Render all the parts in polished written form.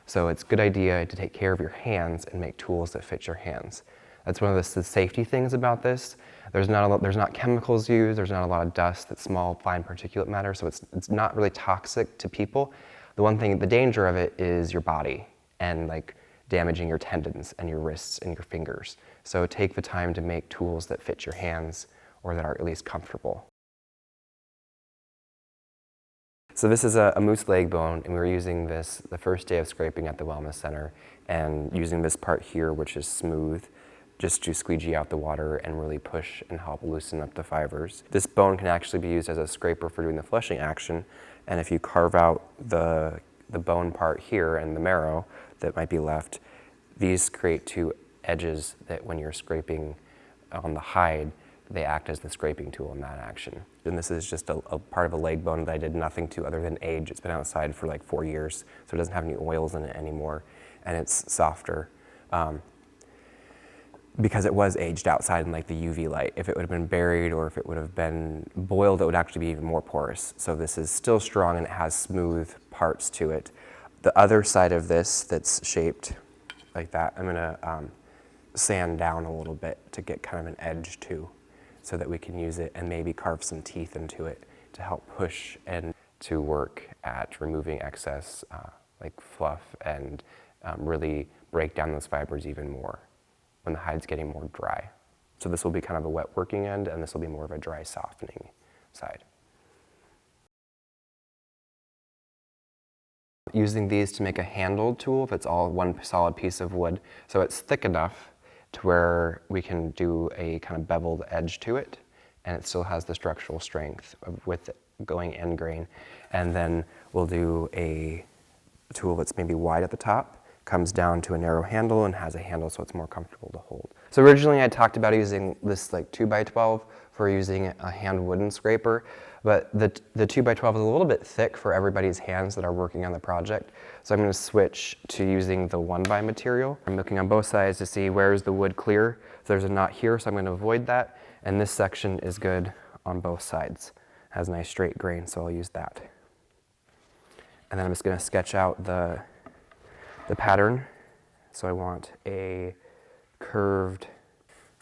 So it's a good idea to take care of your hands and make tools that fit your hands. That's one of the safety things about this. There's not chemicals used, there's not a lot of dust, that's small, fine particulate matter, so it's not really toxic to people. The danger of it is your body and like damaging your tendons and your wrists and your fingers. So take the time to make tools that fit your hands or that are at least comfortable. So this is a moose leg bone, and we were using this the first day of scraping at the Wellness Center, and using this part here, which is smooth, just to squeegee out the water and really push and help loosen up the fibers. This bone can actually be used as a scraper for doing the flushing action, and if you carve out the bone part here and the marrow that might be left, these create two edges that when you're scraping on the hide, they act as the scraping tool in that action. And this is just a part of a leg bone that I did nothing to other than age. It's been outside for like 4 years, so it doesn't have any oils in it anymore, and it's softer. Because it was aged outside in like the UV light. If it would have been buried or if it would have been boiled, it would actually be even more porous. So this is still strong and it has smooth parts to it. The other side of this that's shaped like that, I'm gonna sand down a little bit to get kind of an edge too, so that we can use it and maybe carve some teeth into it to help push and to work at removing excess like fluff and really break down those fibers even more when the hide's getting more dry. So this will be kind of a wet working end, and this will be more of a dry softening side. Using these to make a handled tool, if it's all one solid piece of wood, so it's thick enough to where we can do a kind of beveled edge to it, and it still has the structural strength with it going end grain. And then we'll do a tool that's maybe wide at the top, comes down to a narrow handle and has a handle so it's more comfortable to hold. So originally I talked about using this like 2x12 for using a hand wooden scraper, but the 2x12 is a little bit thick for everybody's hands that are working on the project. So I'm going to switch to using the 1x material. I'm looking on both sides to see where's the wood clear. So there's a knot here, so I'm going to avoid that. And this section is good on both sides. It has nice straight grain, so I'll use that. And then I'm just going to sketch out the pattern. So I want a curved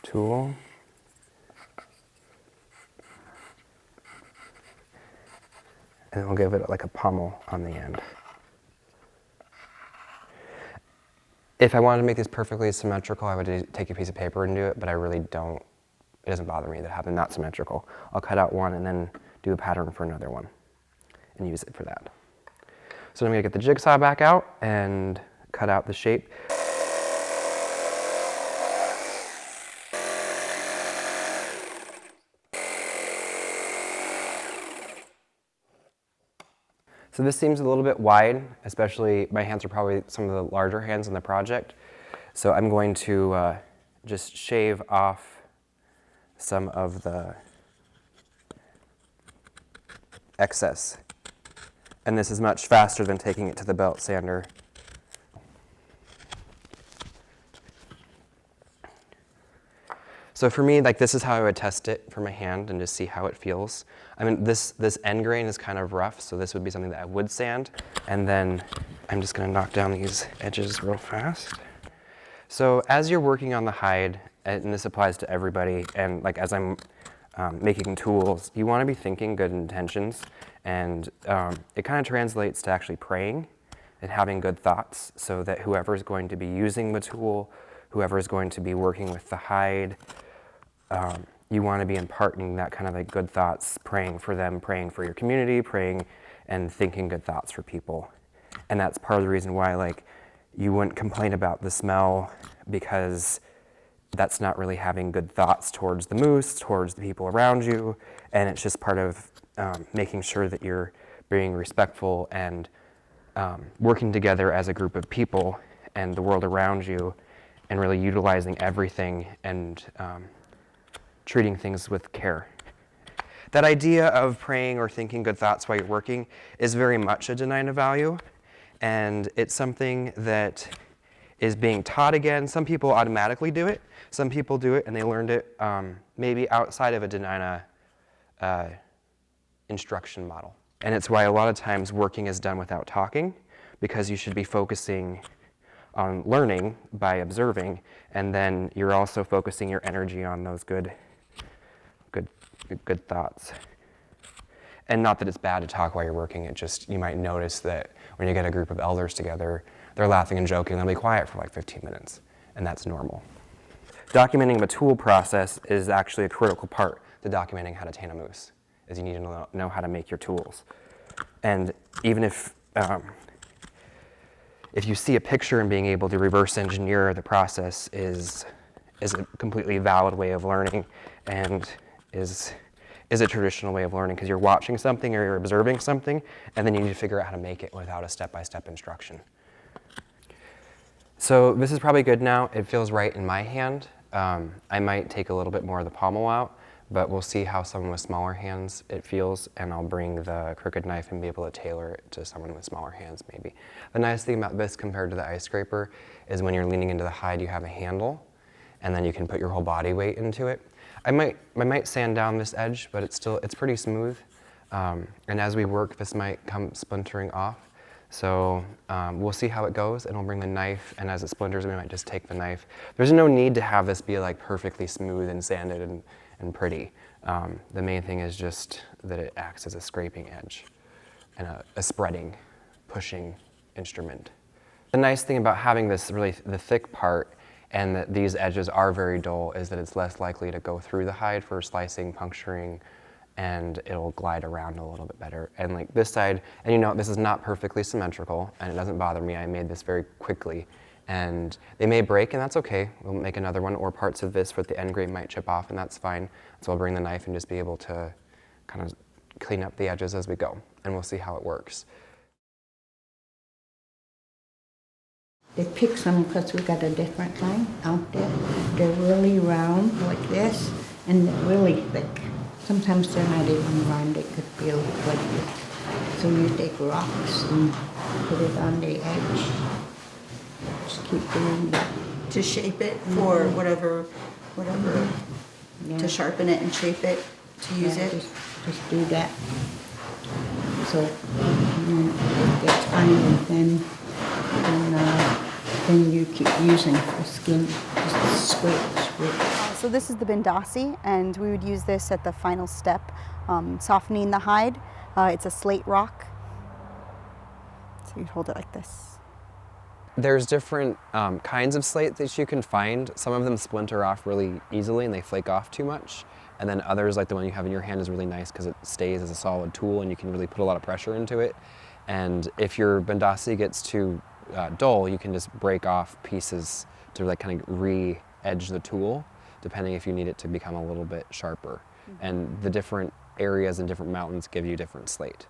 tool. And we'll give it like a pommel on the end. If I wanted to make this perfectly symmetrical, I would take a piece of paper and do it, but I really don't. It doesn't bother me to have them not symmetrical. I'll cut out one and then do a pattern for another one and use it for that. So I'm going to get the jigsaw back out and cut out the shape. So this seems a little bit wide, especially my hands are probably some of the larger hands in the project. So I'm going to just shave off some of the excess. And this is much faster than taking it to the belt sander. So for me, like this is how I would test it for my hand and just see how it feels. I mean, this end grain is kind of rough, so this would be something that I would sand. And then I'm just gonna knock down these edges real fast. So as you're working on the hide, and this applies to everybody, and like as I'm making tools, you wanna be thinking good intentions. And it kind of translates to actually praying and having good thoughts so that whoever is going to be using the tool, whoever is going to be working with the hide, you want to be imparting that kind of like good thoughts, praying for them, praying for your community, praying and thinking good thoughts for people. And that's part of the reason why like you wouldn't complain about the smell, because that's not really having good thoughts towards the moose, towards the people around you, and it's just part of making sure that you're being respectful and working together as a group of people and the world around you, and really utilizing everything and treating things with care. That idea of praying or thinking good thoughts while you're working is very much a Dena'ina value, and it's something that is being taught again. Some people automatically do it. Some people do it and they learned it maybe outside of a Dena'ina instruction model. And it's why a lot of times working is done without talking, because you should be focusing on learning by observing, and then you're also focusing your energy on those good thoughts. And not that it's bad to talk while you're working, it just, you might notice that when you get a group of elders together, they're laughing and joking, they'll be quiet for like 15 minutes, and that's normal. Documenting the tool process is actually a critical part to documenting how to tame a moose, is you need to know how to make your tools. And even if you see a picture and being able to reverse engineer the process is a completely valid way of learning, and is a traditional way of learning, because you're watching something or you're observing something, and then you need to figure out how to make it without a step-by-step instruction. So this is probably good now. It feels right in my hand. I might take a little bit more of the pommel out, but we'll see how someone with smaller hands it feels, and I'll bring the crooked knife and be able to tailor it to someone with smaller hands maybe. The nice thing about this compared to the ice scraper is when you're leaning into the hide, you have a handle, and then you can put your whole body weight into it. I might sand down this edge, but it's pretty smooth. And as we work, this might come splintering off. So we'll see how it goes, and we'll bring the knife, and as it splinters, we might just take the knife. There's no need to have this be like perfectly smooth and sanded and pretty. The main thing is just that it acts as a scraping edge and a spreading, pushing instrument. The nice thing about having this the thick part, and that these edges are very dull, is that it's less likely to go through the hide for slicing, puncturing, and it'll glide around a little bit better. And like this side, and you know, this is not perfectly symmetrical, and it doesn't bother me. I made this very quickly, and they may break, and that's okay. We'll make another one, or parts of this with the end grain might chip off, and that's fine. So I'll bring the knife and just be able to kind of clean up the edges as we go, and we'll see how it works. They pick some because we got a different kind out there. They're really round like this, and they're really thick. Sometimes they're not even round, they could be like this. So you take rocks and put it on the edge. Just keep doing that. To shape it for whatever, Yeah. to sharpen it and shape it, to use Yeah, it. Just do that. So it gets fine, and then you keep using the skin, just scrape. So this is the bindasi, and we would use this at the final step, softening the hide. It's a slate rock. So you'd hold it like this. There's different kinds of slate that you can find. Some of them splinter off really easily and they flake off too much. And then others, like the one you have in your hand, is really nice because it stays as a solid tool and you can really put a lot of pressure into it. And if your bindasi gets too dull, you can just break off pieces to like kind of re-edge the tool, depending if you need it to become a little bit sharper. And the different areas and different mountains give you different slate.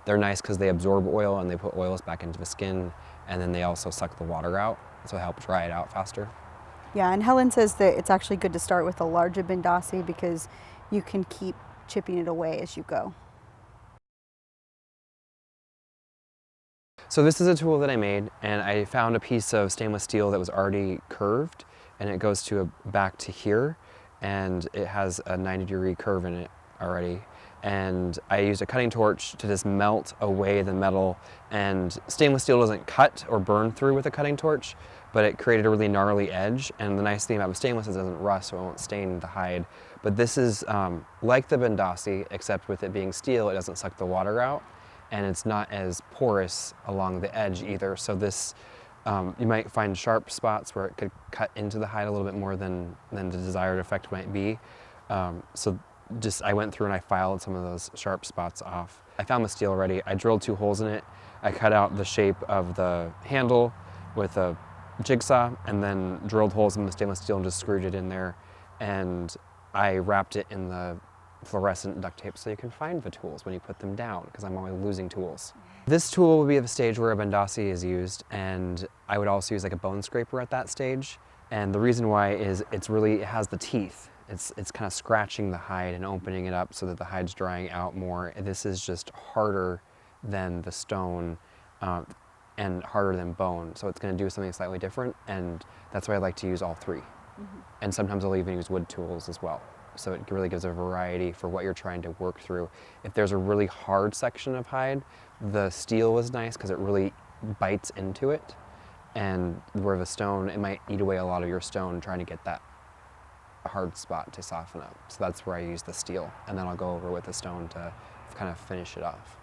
They're nice because they absorb oil and they put oils back into the skin, and then they also suck the water out, so it helps dry it out faster. Yeah, and Helen says that it's actually good to start with a larger bindasi because you can keep chipping it away as you go. So this is a tool that I made, and I found a piece of stainless steel that was already curved, and it goes back to here, and it has a 90-degree curve in it already. And I used a cutting torch to just melt away the metal, and stainless steel doesn't cut or burn through with a cutting torch, but it created a really gnarly edge. And the nice thing about the stainless is it doesn't rust, so it won't stain the hide. But this is like the bindasi, except with it being steel, it doesn't suck the water out, and it's not as porous along the edge either. So this, you might find sharp spots where it could cut into the hide a little bit more than the desired effect might be. I went through and I filed some of those sharp spots off. I found the steel ready. I drilled 2 holes in it. I cut out the shape of the handle with a jigsaw and then drilled holes in the stainless steel and just screwed it in there. And I wrapped it in the fluorescent duct tape so you can find the tools when you put them down, because I'm always losing tools. This tool would be at the stage where a bindasi is used, and I would also use like a bone scraper at that stage. And the reason why is it has the teeth. It's kind of scratching the hide and opening it up so that the hide's drying out more. This is just harder than the stone and harder than bone, so it's going to do something slightly different, and that's why I like to use all 3. And sometimes I'll even use wood tools as well. So it really gives a variety for what you're trying to work through. If there's a really hard section of hide, the steel is nice because it really bites into it, and where the stone, it might eat away a lot of your stone trying to get that hard spot to soften up. So that's where I use the steel, and then I'll go over with the stone to kind of finish it off.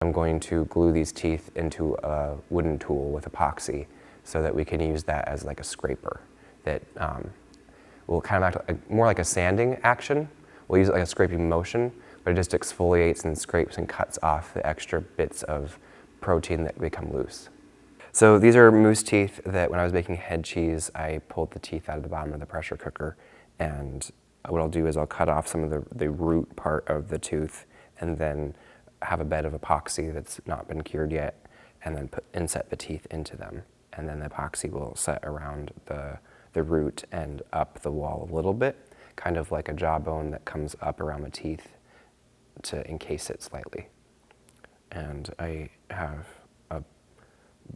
I'm going to glue these teeth into a wooden tool with epoxy so that we can use that as like a scraper that will kind of act more like a sanding action. We'll use it like a scraping motion, but it just exfoliates and scrapes and cuts off the extra bits of protein that become loose. So these are moose teeth that when I was making head cheese, I pulled the teeth out of the bottom of the pressure cooker, and what I'll do is I'll cut off some of the root part of the tooth and then have a bed of epoxy that's not been cured yet, and then inset the teeth into them. And then the epoxy will set around the root and up the wall a little bit, kind of like a jawbone that comes up around the teeth to encase it slightly. And I have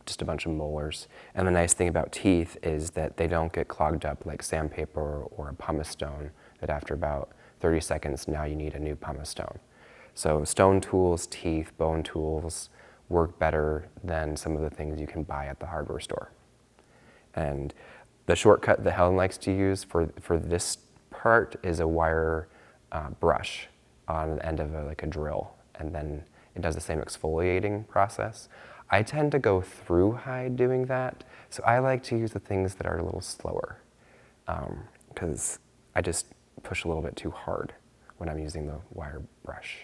just a bunch of molars. And the nice thing about teeth is that they don't get clogged up like sandpaper or a pumice stone, that after about 30 seconds, now you need a new pumice stone. So stone tools, teeth, bone tools work better than some of the things you can buy at the hardware store. And the shortcut that Helen likes to use for this part is a wire brush on the end of like a drill, and then it does the same exfoliating process. I tend to go through hide doing that, so I like to use the things that are a little slower, because I just push a little bit too hard when I'm using the wire brush.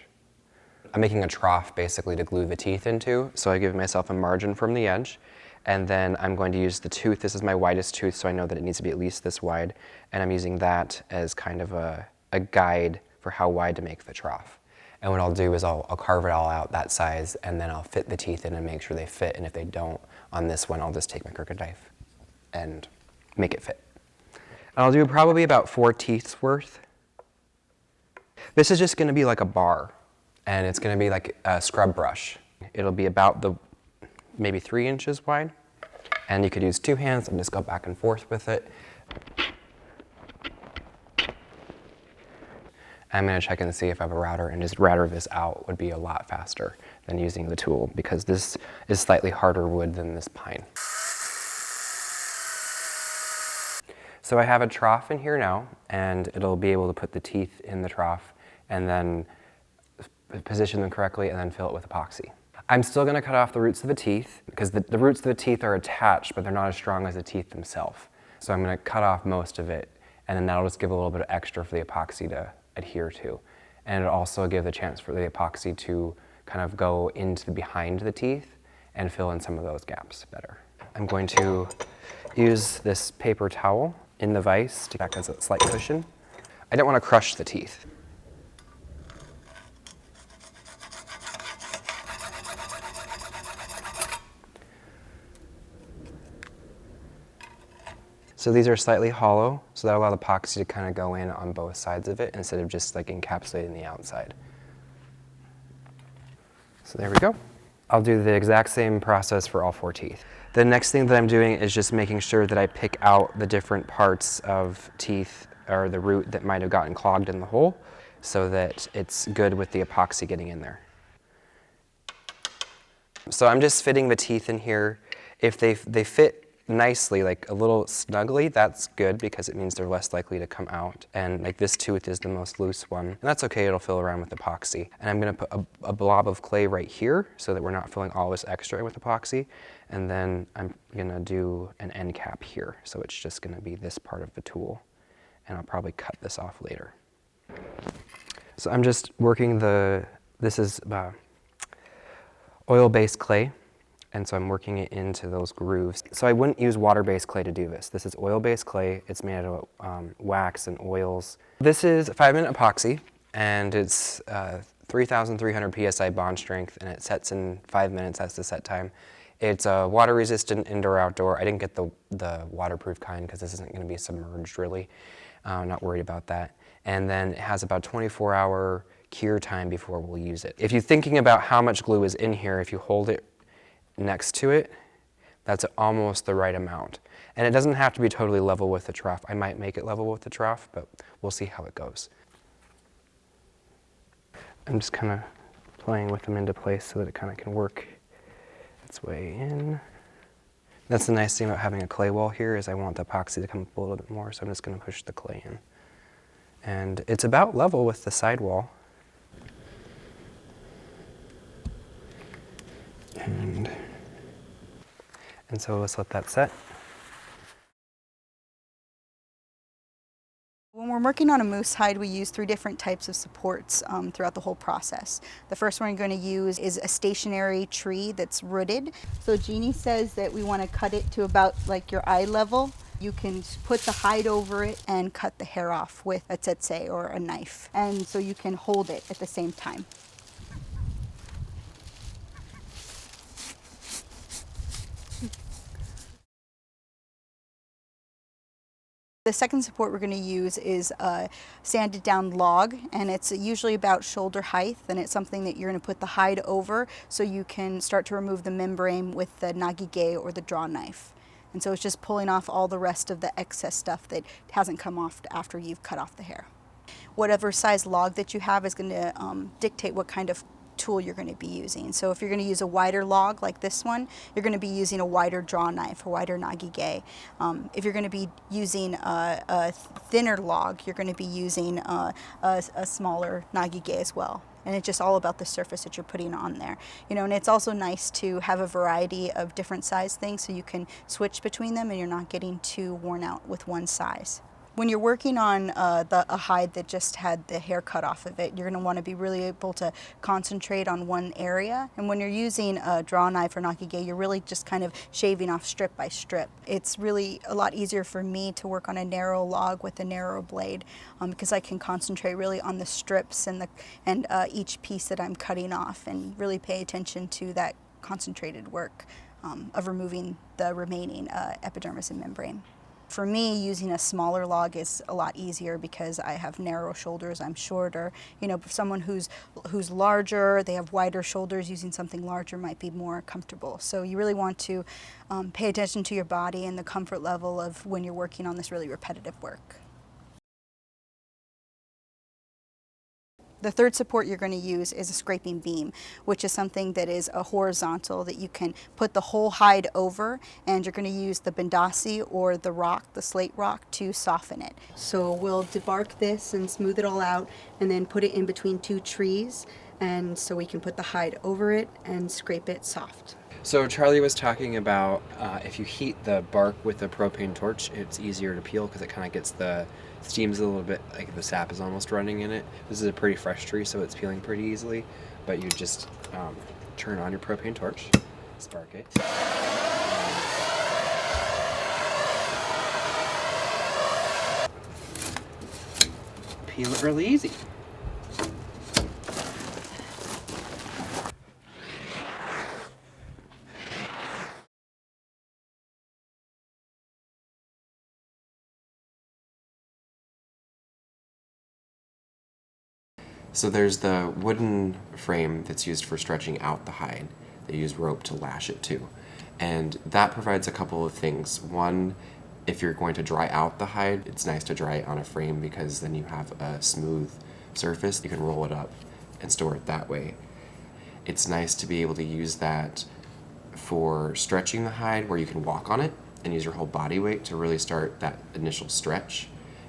I'm making a trough basically to glue the teeth into, so I give myself a margin from the edge, and then I'm going to use the tooth. This is my widest tooth, so I know that it needs to be at least this wide, and I'm using that as kind of a guide for how wide to make the trough. And what I'll do is I'll carve it all out that size, and then I'll fit the teeth in and make sure they fit, and if they don't, on this one, I'll just take my crooked knife and make it fit. And I'll do probably about 4 teeths worth. This is just gonna be like a bar, and it's gonna be like a scrub brush. It'll be about maybe 3 inches wide, and you could use 2 hands and just go back and forth with it. I'm gonna check and see if I have a router, and just router this out would be a lot faster than using the tool, because this is slightly harder wood than this pine. So I have a trough in here now, and it'll be able to put the teeth in the trough and then position them correctly and then fill it with epoxy. I'm still gonna cut off the roots of the teeth, because the roots of the teeth are attached, but they're not as strong as the teeth themselves. So I'm gonna cut off most of it, and then that'll just give a little bit of extra for the epoxy to adhere to. And it'll also give the chance for the epoxy to kind of go into behind the teeth and fill in some of those gaps better. I'm going to use this paper towel in the vise to act as a slight cushion. I don't want to crush the teeth. So these are slightly hollow, so that'll allow the epoxy to kind of go in on both sides of it instead of just like encapsulating the outside. So there we go. I'll do the exact same process for all 4 teeth. The next thing that I'm doing is just making sure that I pick out the different parts of teeth or the root that might have gotten clogged in the hole so that it's good with the epoxy getting in there. So I'm just fitting the teeth in here. If they fit nicely, like a little snugly, that's good because it means they're less likely to come out. And like this tooth is the most loose one, and that's okay, it'll fill around with epoxy. And I'm gonna put a blob of clay right here so that we're not filling all this extra with epoxy. And then I'm gonna do an end cap here. So it's just gonna be this part of the tool. And I'll probably cut this off later. So I'm just working this is oil-based clay. And so I'm working it into those grooves. So I wouldn't use water-based clay to do this. This is oil-based clay. It's made out of wax and oils. This is a 5-minute epoxy, and it's 3,300 PSI bond strength, and it sets in 5 minutes. That's the set time. It's water-resistant, indoor-outdoor. I didn't get the waterproof kind because this isn't going to be submerged, really. I'm not worried about that. And then it has about 24-hour cure time before we'll use it. If you're thinking about how much glue is in here, if you hold it next to it, that's almost the right amount. And it doesn't have to be totally level with the trough. I might make it level with the trough, but we'll see how it goes. I'm just kind of playing with them into place so that it kind of can work its way in. That's the nice thing about having a clay wall here is I want the epoxy to come up a little bit more, so I'm just going to push the clay in. And it's about level with the side wall. And so let's let that set. When we're working on a moose hide, we use 3 different types of supports throughout the whole process. The first one we're going to use is a stationary tree that's rooted. So Jeanie says that we want to cut it to about like your eye level. You can put the hide over it and cut the hair off with a tsetse or a knife. And so you can hold it at the same time. The second support we're going to use is a sanded down log, and it's usually about shoulder height, and it's something that you're going to put the hide over so you can start to remove the membrane with the nagige or the draw knife. And so it's just pulling off all the rest of the excess stuff that hasn't come off after you've cut off the hair. Whatever size log that you have is going to dictate what kind of tool you're going to be using. So if you're going to use a wider log like this one, you're going to be using a wider draw knife, a wider nagige. If you're going to be using a thinner log, you're going to be using a smaller nagige as well. And it's just all about the surface that you're putting on there. You know, and it's also nice to have a variety of different size things so you can switch between them and you're not getting too worn out with one size. When you're working on a hide that just had the hair cut off of it, you're going to want to be really able to concentrate on one area. And when you're using a draw knife or nagige, you're really just kind of shaving off strip by strip. It's really a lot easier for me to work on a narrow log with a narrow blade because I can concentrate really on the strips and each piece that I'm cutting off and really pay attention to that concentrated work of removing the remaining epidermis and membrane. For me, using a smaller log is a lot easier because I have narrow shoulders, I'm shorter. You know, for someone who's larger, they have wider shoulders, using something larger might be more comfortable. So you really want to pay attention to your body and the comfort level of when you're working on this really repetitive work. The third support you're going to use is a scraping beam, which is something that is a horizontal that you can put the whole hide over, and you're going to use the bindasi or the rock, the slate rock, to soften it. So we'll debark this and smooth it all out and then put it in between 2 trees, and so we can put the hide over it and scrape it soft. So Charlie was talking about if you heat the bark with a propane torch, it's easier to peel because it kind of gets the steams a little bit, like the sap is almost running in it. This is a pretty fresh tree, so it's peeling pretty easily, but you just turn on your propane torch, spark it. Peel it really easy. So there's the wooden frame that's used for stretching out the hide. They use rope to lash it to. And that provides a couple of things. One, if you're going to dry out the hide, it's nice to dry it on a frame because then you have a smooth surface. You can roll it up and store it that way. It's nice to be able to use that for stretching the hide where you can walk on it and use your whole body weight to really start that initial stretch.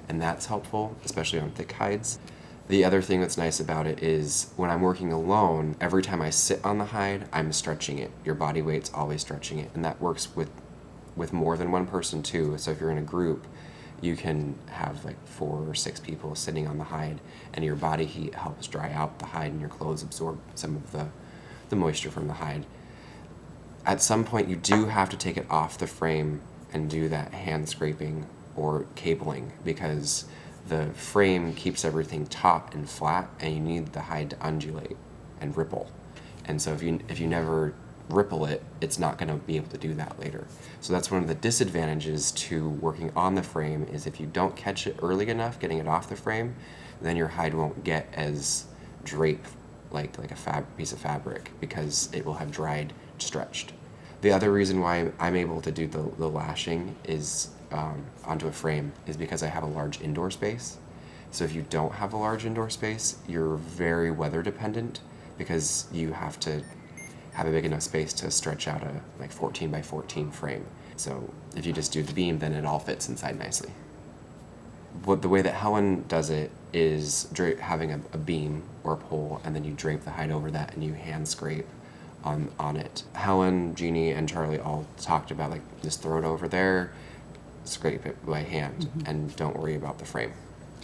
And that's helpful, especially on thick hides. The other thing that's nice about it is when I'm working alone, every time I sit on the hide, I'm stretching it. Your body weight's always stretching it, and that works with more than one person too. So if you're in a group, you can have like 4 or 6 people sitting on the hide, and your body heat helps dry out the hide and your clothes absorb some of the moisture from the hide. At some point, you do have to take it off the frame and do that hand scraping or cabling because the frame keeps everything taut and flat, and you need the hide to undulate and ripple. And so if you never ripple it, it's not going to be able to do that later. So that's one of the disadvantages to working on the frame is if you don't catch it early enough, getting it off the frame, then your hide won't get as draped like a piece of fabric because it will have dried, stretched. The other reason why I'm able to do the lashing is onto a frame is because I have a large indoor space. So if you don't have a large indoor space, you're very weather dependent because you have to have a big enough space to stretch out a like 14 by 14 frame. So if you just do the beam, then it all fits inside nicely. The way that Helen does it is having a beam or a pole, and then you drape the hide over that and you hand scrape on it. Helen, Jeanie, and Charlie all talked about like just throw it over there, scrape it by hand, and don't worry about the frame.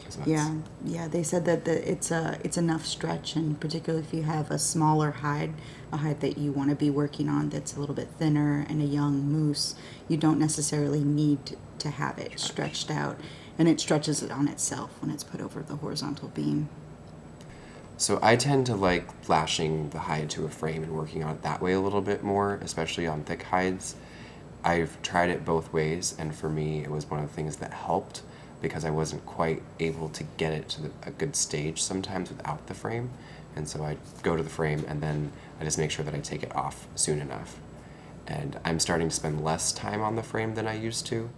So Yeah. They said that it's enough stretch, and particularly if you have a smaller hide, a hide that you want to be working on that's a little bit thinner and a young moose, you don't necessarily need to have it stretched out, and it stretches it on itself when it's put over the horizontal beam. So I tend to like lashing the hide to a frame and working on it that way a little bit more, especially on thick hides. I've tried it both ways, and for me it was one of the things that helped, because I wasn't quite able to get it to a good stage sometimes without the frame. And so I go to the frame and then I just make sure that I take it off soon enough. And I'm starting to spend less time on the frame than I used to.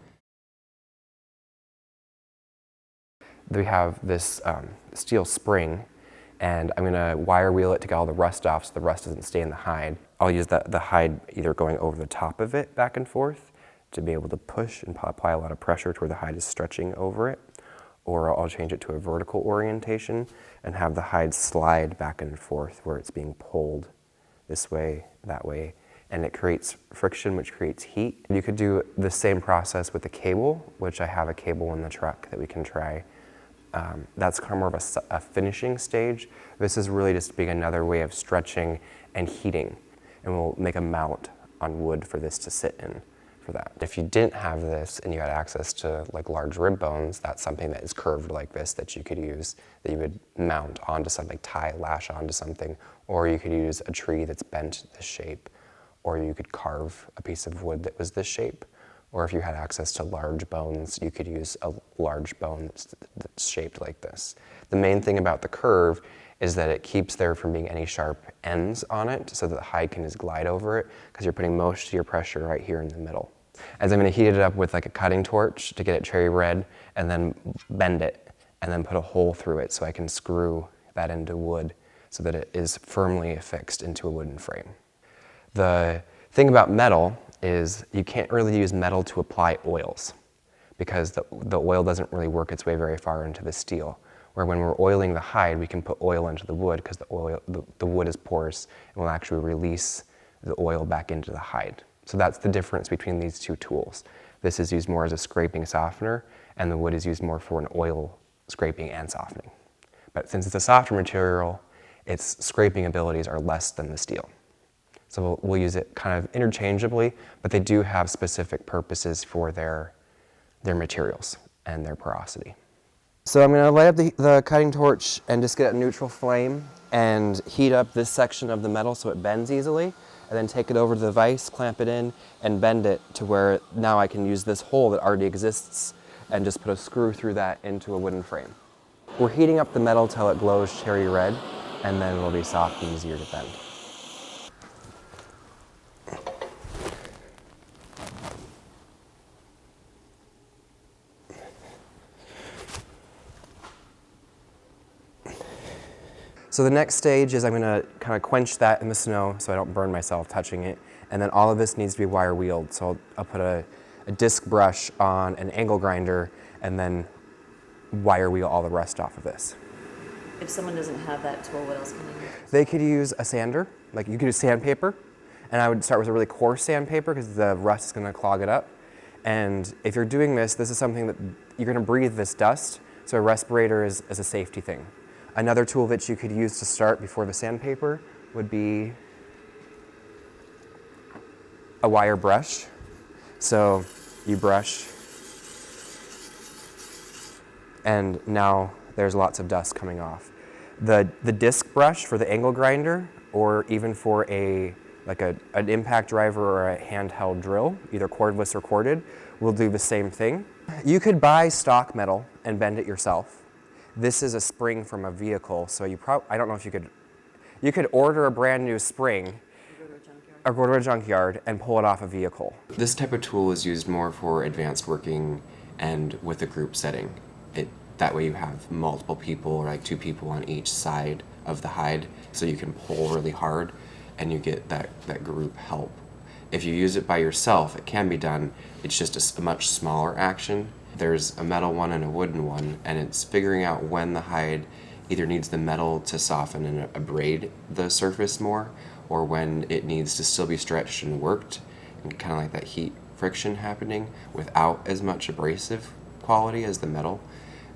We have this steel spring, and I'm gonna wire wheel it to get all the rust off so the rust doesn't stay in the hide. I'll use the hide either going over the top of it back and forth to be able to push and apply a lot of pressure to where the hide is stretching over it, or I'll change it to a vertical orientation and have the hide slide back and forth where it's being pulled this way, that way, and it creates friction, which creates heat. You could do the same process with the cable, which I have a cable in the truck that we can try. That's kind of more of a finishing stage. This is really just being another way of stretching and heating, and we'll make a mount on wood for this to sit in for that. If you didn't have this and you had access to like large rib bones, that's something that is curved like this that you could use, that you would mount onto something, lash onto something, or you could use a tree that's bent this shape, or you could carve a piece of wood that was this shape. Or if you had access to large bones, you could use a large bone that's shaped like this. The main thing about the curve is that it keeps there from being any sharp ends on it, so that the hide can just glide over it, because you're putting most of your pressure right here in the middle. As I'm going to heat it up with like a cutting torch to get it cherry red, and then bend it, and then put a hole through it so I can screw that into wood so that it is firmly affixed into a wooden frame. The thing about metal is you can't really use metal to apply oils, because the oil doesn't really work its way very far into the steel. Where when we're oiling the hide, we can put oil into the wood, because the wood is porous and will actually release the oil back into the hide. So that's the difference between these two tools. This is used more as a scraping softener, and the wood is used more for an oil scraping and softening. But since it's a softer material, its scraping abilities are less than the steel. So we'll use it kind of interchangeably, but they do have specific purposes for their materials and their porosity. So I'm going to light up the cutting torch and just get a neutral flame and heat up this section of the metal so it bends easily, and then take it over to the vise, clamp it in, and bend it to where now I can use this hole that already exists and just put a screw through that into a wooden frame. We're heating up the metal till it glows cherry red, and then it'll be soft and easier to bend. So the next stage is I'm going to kind of quench that in the snow so I don't burn myself touching it. And then all of this needs to be wire wheeled. So I'll put a disc brush on an angle grinder and then wire wheel all the rest off of this. If someone doesn't have that tool, what else can they use? They could use a sander, like you could use sandpaper. And I would start with a really coarse sandpaper because the rust is going to clog it up. And if you're doing this is something that you're going to breathe this dust. So a respirator is a safety thing. Another tool that you could use to start before the sandpaper would be a wire brush. So you brush, and now there's lots of dust coming off. The disc brush for the angle grinder, or even for an impact driver or a handheld drill, either cordless or corded, will do the same thing. You could buy stock metal and bend it yourself. This is a spring from a vehicle, so I don't know if you could order a brand new spring or go to a junkyard and pull it off a vehicle. This type of tool is used more for advanced working and with a group setting. That way you have multiple people, or like 2 people on each side of the hide, so you can pull really hard and you get that group help. If you use it by yourself, it can be done. It's just a much smaller action. There's a metal one and a wooden one, and it's figuring out when the hide either needs the metal to soften and abrade the surface more, or when it needs to still be stretched and worked, and kind of like that heat friction happening without as much abrasive quality as the metal.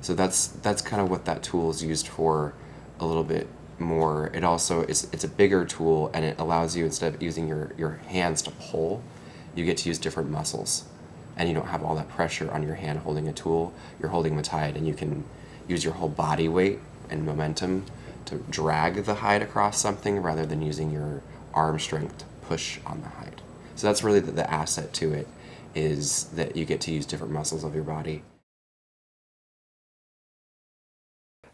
So that's kind of what that tool is used for a little bit more. It also it's a bigger tool, and it allows you, instead of using your hands to pull, you get to use different muscles, and you don't have all that pressure on your hand holding a tool. You're holding the hide, and you can use your whole body weight and momentum to drag the hide across something rather than using your arm strength to push on the hide. So that's really the asset to it, is that you get to use different muscles of your body.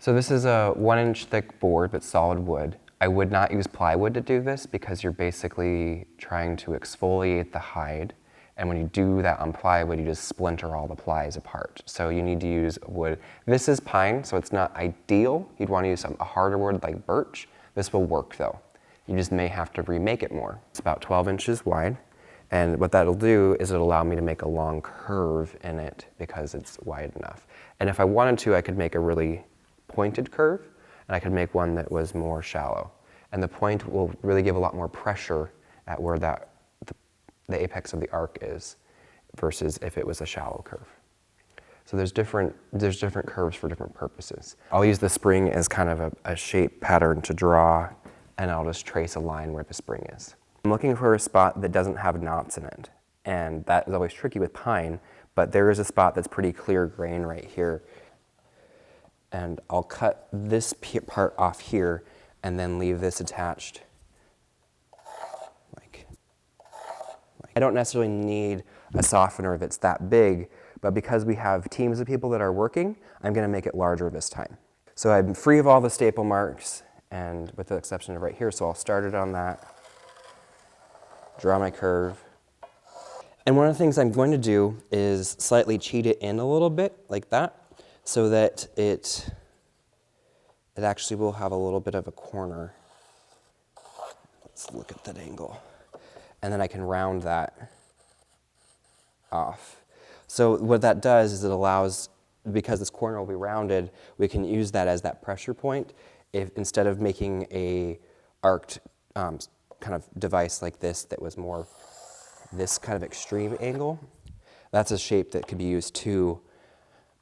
So this is a 1-inch thick board that's solid wood. I would not use plywood to do this because you're basically trying to exfoliate the hide. And when you do that on plywood, you just splinter all the plies apart. So you need to use wood. This is pine, so it's not ideal. You'd want to use a harder wood like birch. This will work though. You just may have to remake it more. It's about 12 inches wide. And what that'll do is it'll allow me to make a long curve in it because it's wide enough. And if I wanted to, I could make a really pointed curve, and I could make one that was more shallow. And the point will really give a lot more pressure at where the apex of the arc is, versus if it was a shallow curve. So there's different curves for different purposes. I'll use the spring as kind of a shape pattern to draw, and I'll just trace a line where the spring is. I'm looking for a spot that doesn't have knots in it, and that is always tricky with pine, but there is a spot that's pretty clear grain right here. And I'll cut this part off here and then leave this attached. I don't necessarily need a softener that's that big, but because we have teams of people that are working, I'm going to make it larger this time. So I'm free of all the staple marks, and with the exception of right here, so I'll start it on that, draw my curve. And one of the things I'm going to do is slightly cheat it in a little bit, like that, so that it actually will have a little bit of a corner. Let's look at that angle. And then I can round that off. So what that does is it allows, because this corner will be rounded, we can use that as that pressure point. If instead of making a arced kind of device like this that was more this kind of extreme angle, that's a shape that could be used too,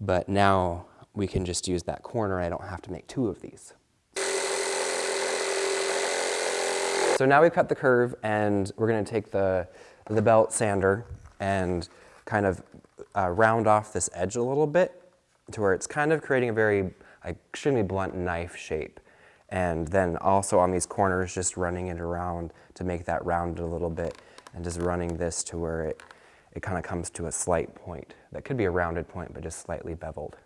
but now we can just use that corner and I don't have to make two of these. So now we've cut the curve, and we're going to take the belt sander and kind of round off this edge a little bit to where it's kind of creating a very extremely blunt knife shape. And then also on these corners, just running it around to make that rounded a little bit, and just running this to where it kind of comes to a slight point. That could be a rounded point, but just slightly beveled.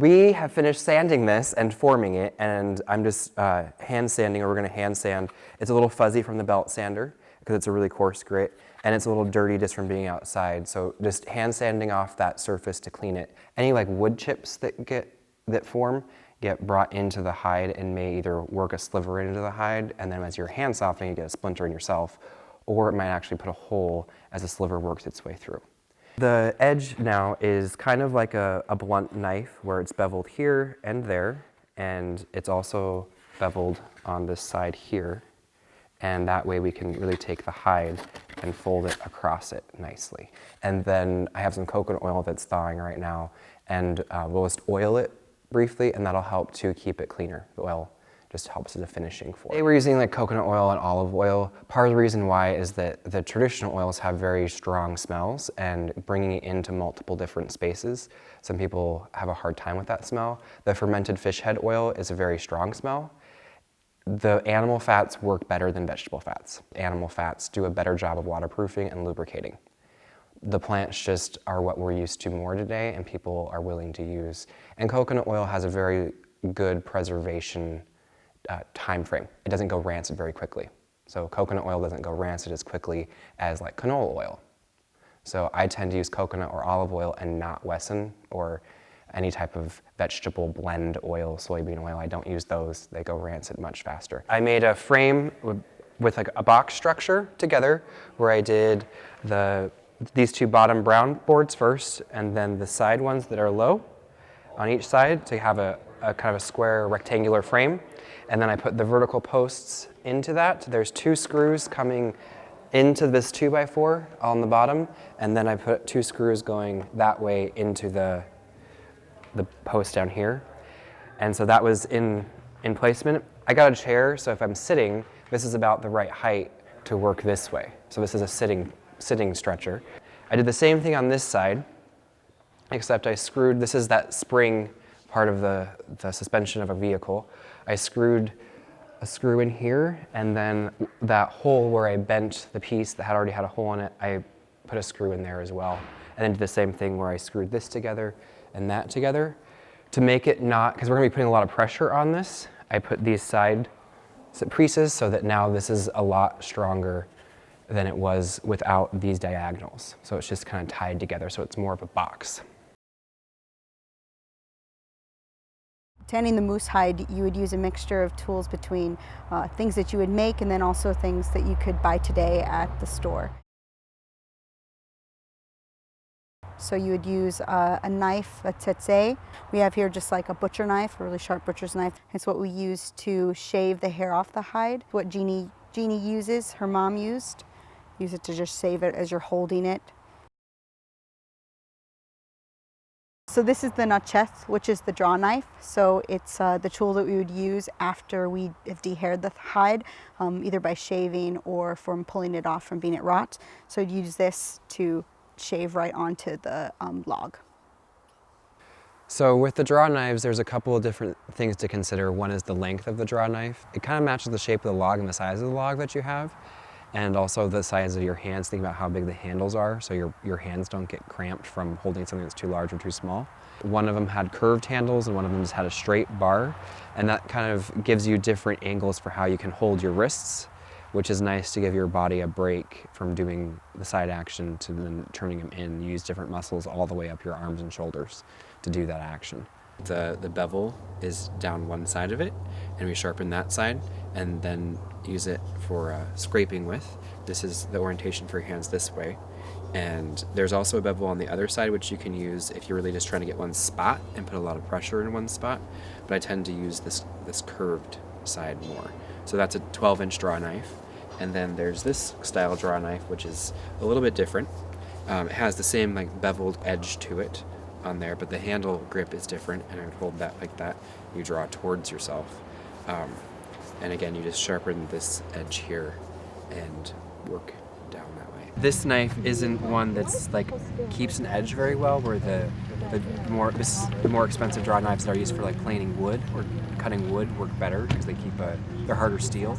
We have finished sanding this and forming it, and I'm just hand sanding, or we're going to hand sand. It's a little fuzzy from the belt sander because it's a really coarse grit, and it's a little dirty just from being outside. So just hand sanding off that surface to clean it. Any like wood chips that form get brought into the hide and may either work a sliver into the hide, and then as you're hand softening, you get a splinter in yourself, or it might actually put a hole as a sliver works its way through. The edge now is kind of like a blunt knife where it's beveled here and there, and it's also beveled on this side here. And that way we can really take the hide and fold it across it nicely. And then I have some coconut oil that's thawing right now, and we'll just oil it briefly, and that'll help to keep it cleaner. The oil just helps as a finishing for it. Today we're using like coconut oil and olive oil. Part of the reason why is that the traditional oils have very strong smells, and bringing it into multiple different spaces, some people have a hard time with that smell. The fermented fish head oil is a very strong smell. The animal fats work better than vegetable fats. Animal fats do a better job of waterproofing and lubricating. The plants just are what we're used to more today, and people are willing to use. And coconut oil has a very good preservation time frame. It doesn't go rancid very quickly. So coconut oil doesn't go rancid as quickly as like canola oil. So I tend to use coconut or olive oil and not Wesson or any type of vegetable blend oil, soybean oil. I don't use those. They go rancid much faster. I made a frame with like a box structure together where I did these two bottom brown boards first and then the side ones that are low on each side to have a kind of a square rectangular frame. And then I put the vertical posts into that. There's 2 screws coming into this 2x4 on the bottom, and then I put 2 screws going that way into the post down here. And so that was in placement. I got a chair, so if I'm sitting, this is about the right height to work this way. So this is a sitting stretcher. I did the same thing on this side, except I screwed, this is that spring part of the suspension of a vehicle. I screwed a screw in here, and then that hole where I bent the piece that had already had a hole in it, I put a screw in there as well. And then did the same thing where I screwed this together and that together. To make it not, because we're gonna be putting a lot of pressure on this, I put these side pieces so that now this is a lot stronger than it was without these diagonals. So it's just kind of tied together, so it's more of a box. Tanning the moose hide, you would use a mixture of tools between things that you would make and then also things that you could buy today at the store. So you would use a knife, a tsetse. We have here just like a butcher knife, a really sharp butcher's knife. It's what we use to shave the hair off the hide. What Jeanie uses, her mom used. Use it to just shave it as you're holding it. So this is the nacheth, which is the draw knife. So it's the tool that we would use after we have dehaired the hide, either by shaving or from pulling it off from being at rot. So you'd use this to shave right onto the log. So with the draw knives, there's a couple of different things to consider. One is the length of the draw knife. It kind of matches the shape of the log and the size of the log that you have, and also the size of your hands. Think about how big the handles are so your hands don't get cramped from holding something that's too large or too small. One of them had curved handles and one of them just had a straight bar, and that kind of gives you different angles for how you can hold your wrists, which is nice to give your body a break from doing the side action to then turning them in. You use different muscles all the way up your arms and shoulders to do that action. The bevel is down one side of it, and we sharpen that side and then use it for scraping with. This is the orientation for your hands this way. And there's also a bevel on the other side, which you can use if you're really just trying to get one spot and put a lot of pressure in one spot. But I tend to use this curved side more. So that's a 12-inch draw knife. And then there's this style draw knife, which is a little bit different. It has the same like beveled edge to it on there, but the handle grip is different, and I would hold that like that. You draw towards yourself. And again, you just sharpen this edge here and work down that way. This knife isn't one that's like keeps an edge very well, where the more expensive draw knives that are used for like planing wood or cutting wood work better because they keep they're harder steel.